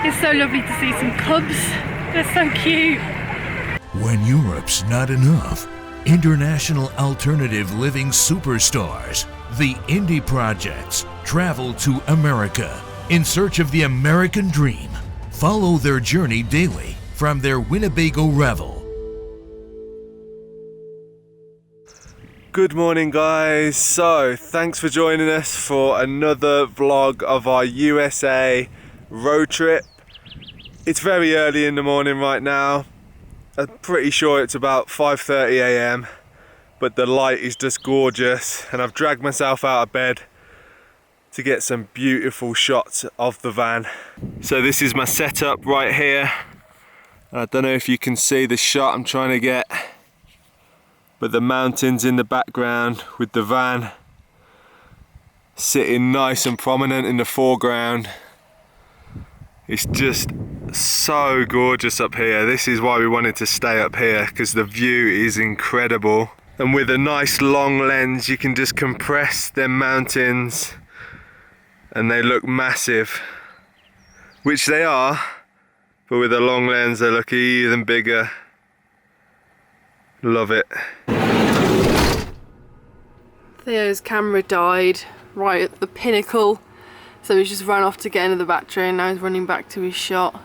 It's so lovely to see some cubs. They're so cute. When Europe's not enough, international alternative living superstars, the Indie Projects, travel to America in search of the American dream. Follow their journey daily from their Winnebago revel. Good morning, guys. So thanks for joining us for another vlog of our USA road trip. It's very early in the morning right now. I'm pretty sure it's about 5:30 a.m. but the light is just gorgeous, and I've dragged myself out of bed to get some beautiful shots of the van. So this is my setup right here. I don't know if you can see the shot I'm trying to get, but the mountains in the background with the van sitting nice and prominent in the foreground. It's just so gorgeous up here. This is why we wanted to stay up here, because the view is incredible. And with a nice long lens, you can just compress them mountains and they look massive, which they are, but with a long lens they look even bigger. Love it. Theo's camera died right at the pinnacle, so he's just run off to get into the battery, and now he's running back to his shot.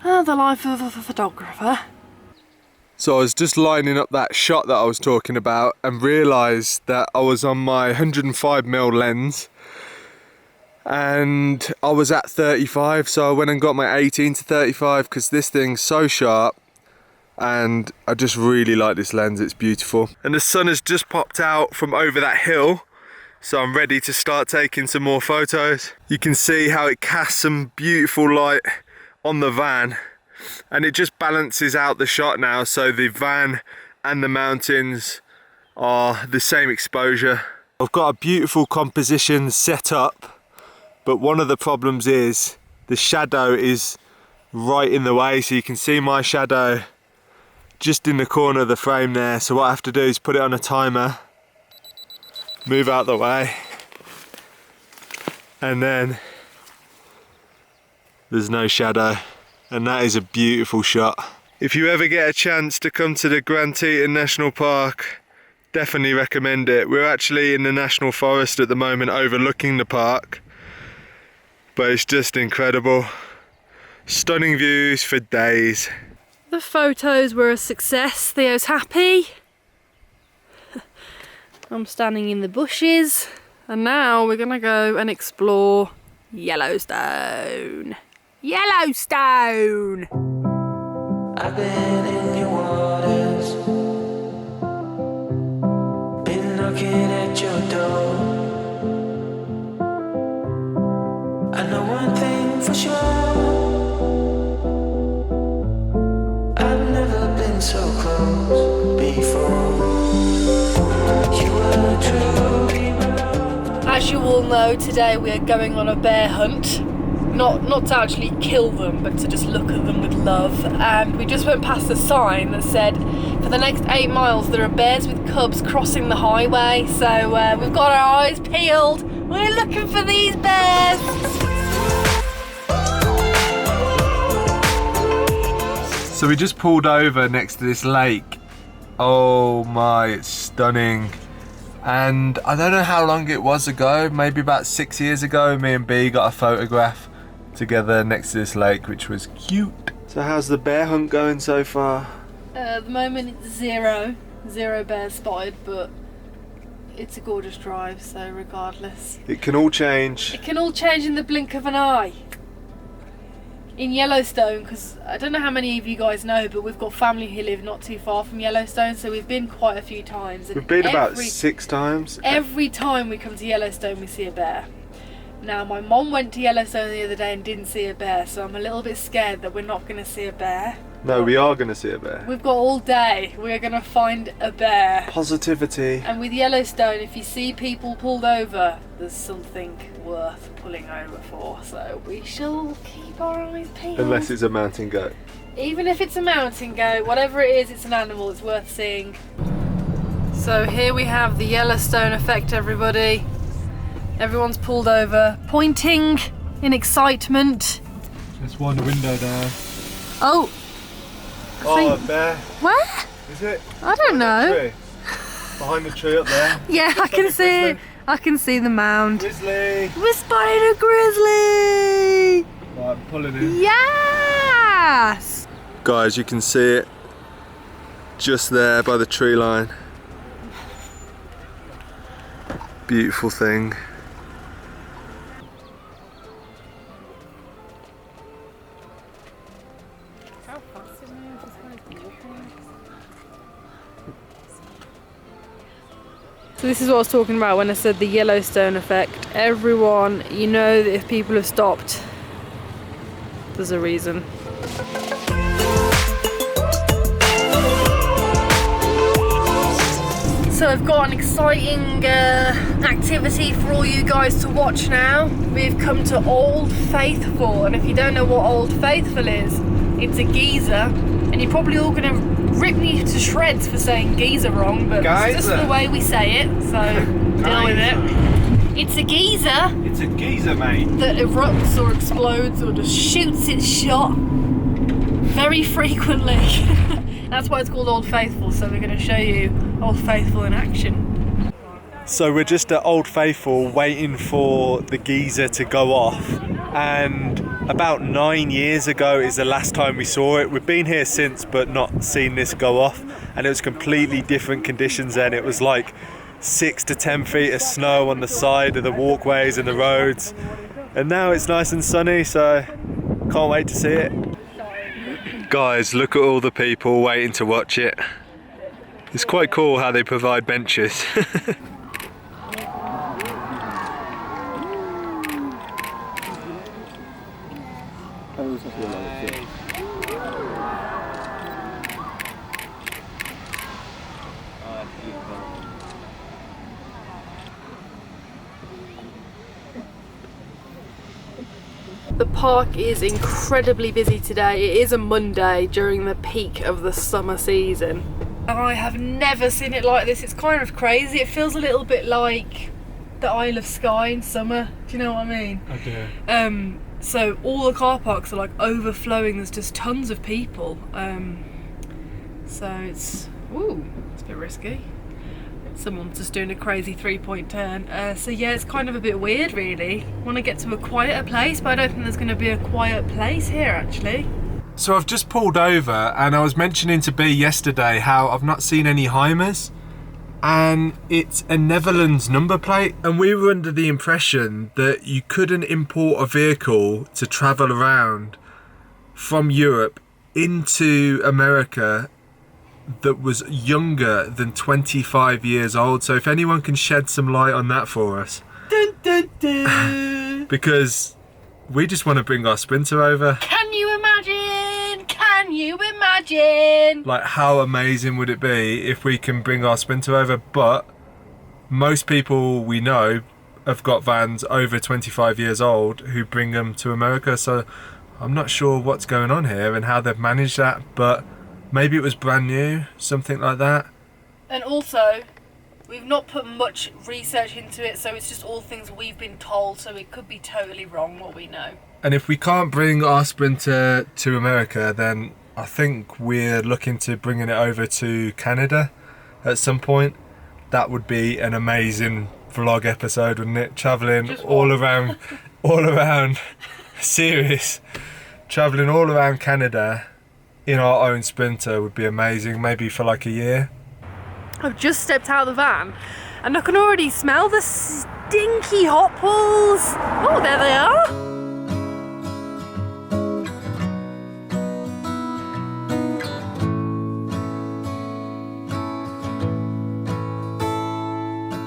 The life of a photographer. So I was just lining up that shot that I was talking about and realised that I was on my 105mm lens and I was at 35, so I went and got my 18 to 35 because this thing's so sharp. And I just really like this lens, it's beautiful. And the sun has just popped out from over that hill, so I'm ready to start taking some more photos. You can see how it casts some beautiful light on the van, and it just balances out the shot now, so the van and the mountains are the same exposure. I've got a beautiful composition set up, but one of the problems is the shadow is right in the way, so you can see my shadow just in the corner of the frame there. So what I have to do is put it on a timer, move out the way, and then there's no shadow, and that is a beautiful shot. If you ever get a chance to come to the Grand Teton National Park, definitely recommend it. We're actually in the National Forest at the moment overlooking the park, but it's just incredible. Stunning views for days. The photos were a success. Theo's happy. I'm standing in the bushes, and now we're gonna go and explore Yellowstone. Yellowstone! I've been in your waters, been knocking at your door. I know one thing for sure, so close before. You were true. As you all know, today we are going on a bear hunt. Not to actually kill them, but to just look at them with love. And we just went past a sign that said, for the next 8 miles there are bears with cubs crossing the highway. So we've got our eyes peeled. We're looking for these bears. So we just pulled over next to this lake. Oh my, it's stunning. And I don't know how long it was ago, maybe about 6 years ago, me and B got a photograph together next to this lake, which was cute. So how's the bear hunt going so far? At the moment it's zero bears spotted, but it's a gorgeous drive, so regardless. It can all change. It can all change in the blink of an eye. In Yellowstone, because I don't know how many of you guys know, but we've got family who live not too far from Yellowstone, so we've been quite a few times. And we've been about 6 times. Every time we come to Yellowstone we see a bear. Now my mom went to Yellowstone the other day and didn't see a bear, so I'm a little bit scared that we're not going to see a bear. No, we are going to see a bear. We've got all day. We're going to find a bear. Positivity. And with Yellowstone, if you see people pulled over, there's something worth pulling over for. So we shall keep our eyes peeled. Unless it's a mountain goat. Even if it's a mountain goat, whatever it is, it's an animal. It's worth seeing. So here we have the Yellowstone effect, everybody. Everyone's pulled over, pointing in excitement. Let's wind the window down. Oh! A bear. Where? Is it? I don't know. Tree. Behind the tree up there. Yeah, I can see it. I can see the mound. Grizzly. We're spotting a grizzly! Right, I'm pulling in. Yes! Guys, you can see it just there by the tree line. Beautiful thing. So this is what I was talking about when I said the Yellowstone effect. Everyone, you know that if people have stopped, there's a reason. So I've got an exciting activity for all you guys to watch now. We've come to Old Faithful, and if you don't know what Old Faithful is, it's a geezer, and you're probably all gonna rip me to shreds for saying geezer wrong, but it's just the way we say it, so deal with it. It's a geezer. It's a geezer, mate. That erupts or explodes or just shoots its shot very frequently. That's why it's called Old Faithful, so we're going to show you Old Faithful in action. So we're just at Old Faithful waiting for the geyser to go off, and about 9 years ago is the last time we saw it. We've been here since but not seen this go off, and it was completely different conditions then. It was like 6 to 10 feet of snow on the side of the walkways and the roads, and now it's nice and sunny, so can't wait to see it. Guys, look at all the people waiting to watch it. It's quite cool how they provide benches. The park is incredibly busy today. It is a Monday during the peak of the summer season. And I have never seen it like this. It's kind of crazy. It feels a little bit like the Isle of Skye in summer. Do you know what I mean? I do. So all the car parks are like overflowing. There's just tons of people. So it's a bit risky. Someone's just doing a crazy 3-point turn. So yeah, it's kind of a bit weird really. Want to get to a quieter place, but I don't think there's going to be a quiet place here actually. So I've just pulled over, and I was mentioning to B yesterday how I've not seen any Heimers, and it's a Netherlands number plate, and we were under the impression that you couldn't import a vehicle to travel around from Europe into America that was younger than 25 years old. So if anyone can shed some light on that for us. Dun, dun, dun. Because we just want to bring our Sprinter over. Can you imagine? Can you imagine? Like, how amazing would it be if we can bring our Sprinter over? But most people we know have got vans over 25 years old who bring them to America. So I'm not sure what's going on here and how they've managed that, but maybe it was brand new, something like that. And also, we've not put much research into it, so it's just all things we've been told, so it could be totally wrong what we know. And if we can't bring our Sprinter to America, then I think we're looking to bringing it over to Canada at some point. That would be an amazing vlog episode, wouldn't it? Travelling all around, serious, travelling all around Canada in our own Sprinter would be amazing, maybe for like a year. I've just stepped out of the van and I can already smell the stinky hot pools. Oh, there they are.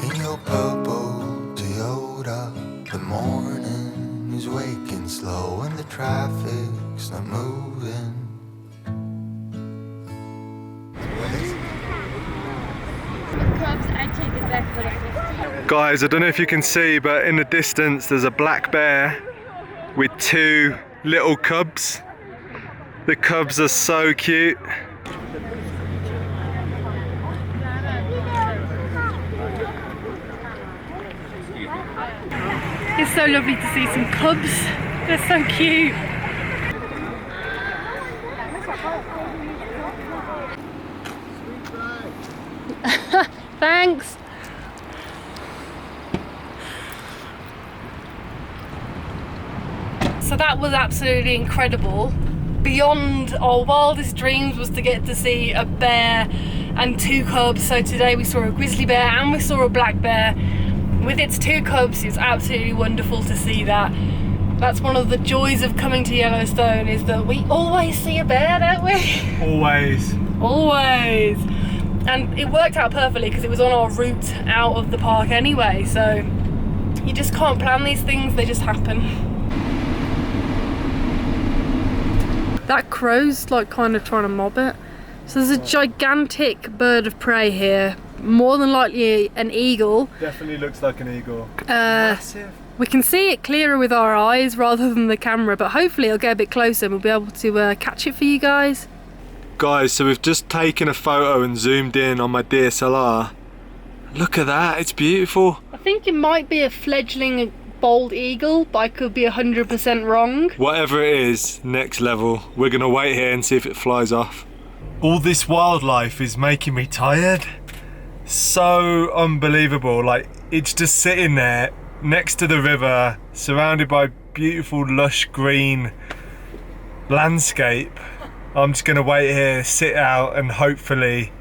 In your purple Toyota, the morning is waking slow and the traffic's not moving. Guys, I don't know if you can see, but in the distance there's a black bear with 2 little cubs. The cubs are so cute. It's so lovely to see some cubs. They're so cute. Thanks. So that was absolutely incredible. Beyond our wildest dreams was to get to see a bear and 2 cubs. So today we saw a grizzly bear and we saw a black bear with its 2 cubs. It's absolutely wonderful to see that. That's one of the joys of coming to Yellowstone, is that we always see a bear, don't we? Always. Always. And it worked out perfectly because it was on our route out of the park anyway. So you just can't plan these things, they just happen. That crow's like kind of trying to mob it. So there's a gigantic bird of prey here, more than likely an eagle. Definitely looks like an eagle. Massive. We can see it clearer with our eyes rather than the camera, but hopefully it'll get a bit closer and we'll be able to catch it for you guys. Guys, so we've just taken a photo and zoomed in on my DSLR. Look at that, it's beautiful. I think it might be a fledgling bald eagle, but I could be 100% wrong. Whatever it is, next level. We're gonna wait here and see if it flies off. All this wildlife is making me tired. So unbelievable. Like, it's just sitting there next to the river, surrounded by beautiful lush green landscape. I'm just gonna wait here, sit out, and hopefully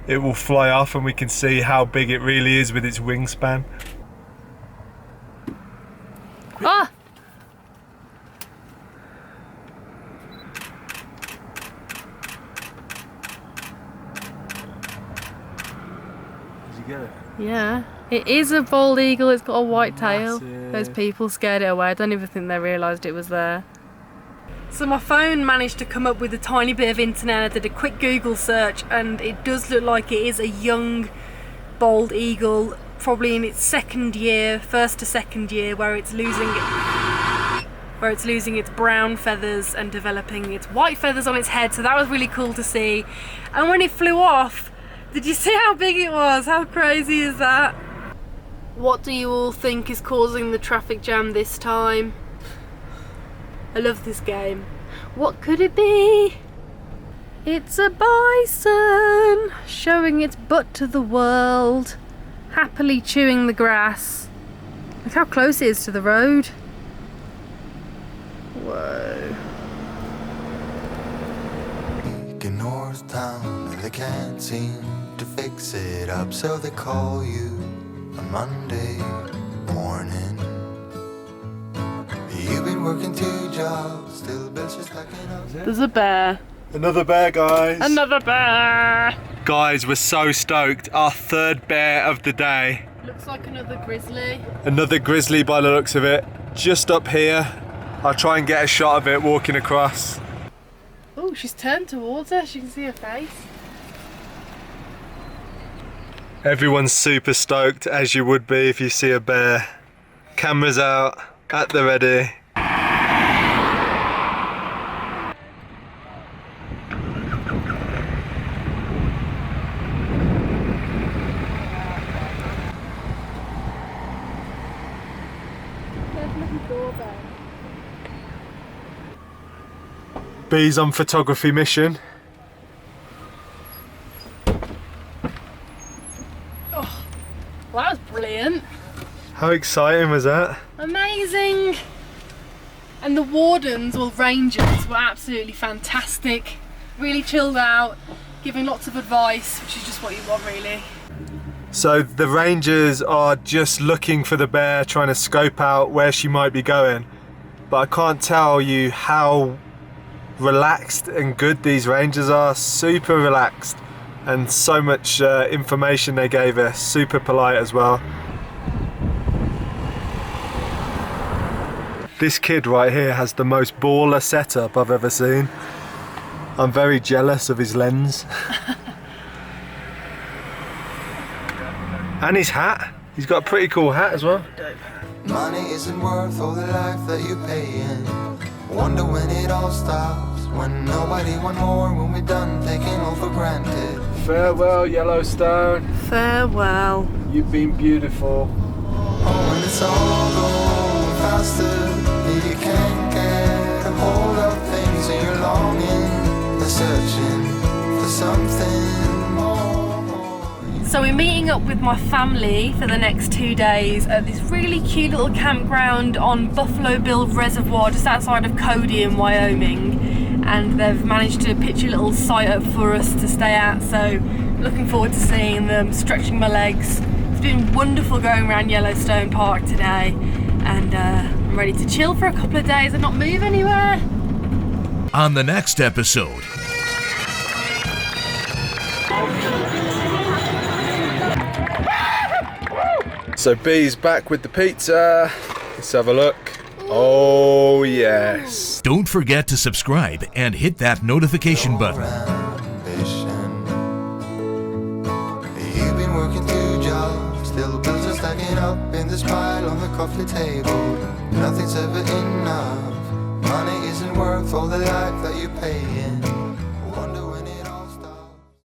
it will fly off and we can see how big it really is with its wingspan. Ah! Did you get it? Yeah. It is a bald eagle, it's got a white tail. Massive. Those people scared it away. I don't even think they realised it was there. So my phone managed to come up with a tiny bit of internet. I did a quick Google search and it does look like it is a young bald eagle, probably in its second year, first to second year, where it's losing its brown feathers and developing its white feathers on its head. So that was really cool to see. And when it flew off, did you see how big it was? How crazy is that? What do you all think is causing the traffic jam this time? I love this game. What could it be? It's a bison showing its butt to the world, happily chewing the grass. Look how close it is to the road. Whoa. In North Town, and they can't seem to fix it up, so they call you on Monday morning. You've been working 2 jobs, still bills just stacking up. There's a bear. Another bear, guys. Another bear. Guys, we're so stoked. Our 3rd bear of the day. Looks like another grizzly. Another grizzly by the looks of it. Just up here. I'll try and get a shot of it walking across. Oh, she's turned towards us. You can see her face. Everyone's super stoked, as you would be if you see a bear. Cameras out, at the ready. Bee's on photography mission. Oh, well, that was brilliant. How exciting was that? Amazing. And the wardens, or rangers, were absolutely fantastic. Really chilled out, giving lots of advice, which is just what you want, really. So the rangers are just looking for the bear, trying to scope out where she might be going. But I can't tell you how relaxed and good these rangers are. Super relaxed, and so much information they gave us. Super polite as well. This kid right here has the most baller setup I've ever seen. I'm very jealous of his lens. And his hat. He's got a pretty cool hat as well. Money isn't worth all the life that you pay in. Wonder when it all stops, when nobody want more, when we're done taking all for granted. Farewell, Yellowstone. Farewell. You've been beautiful. Oh, when it's all going faster, you can't get a hold of things and you're longing to search So we're meeting up with my family for the next 2 days at this really cute little campground on Buffalo Bill Reservoir just outside of Cody in Wyoming, and they've managed to pitch a little site up for us to stay at, so looking forward to seeing them, stretching my legs. It's been wonderful going around Yellowstone Park today, and I'm ready to chill for a couple of days and not move anywhere. On the next episode, So B's back with the pizza. Let's have a look. Oh yes. don't forget to subscribe and hit that notification button. Ambition. You've been working 2 jobs, still bills are stacking up in this pile on the coffee table. Nothing's ever enough. Money isn't worth all the life that you're paying.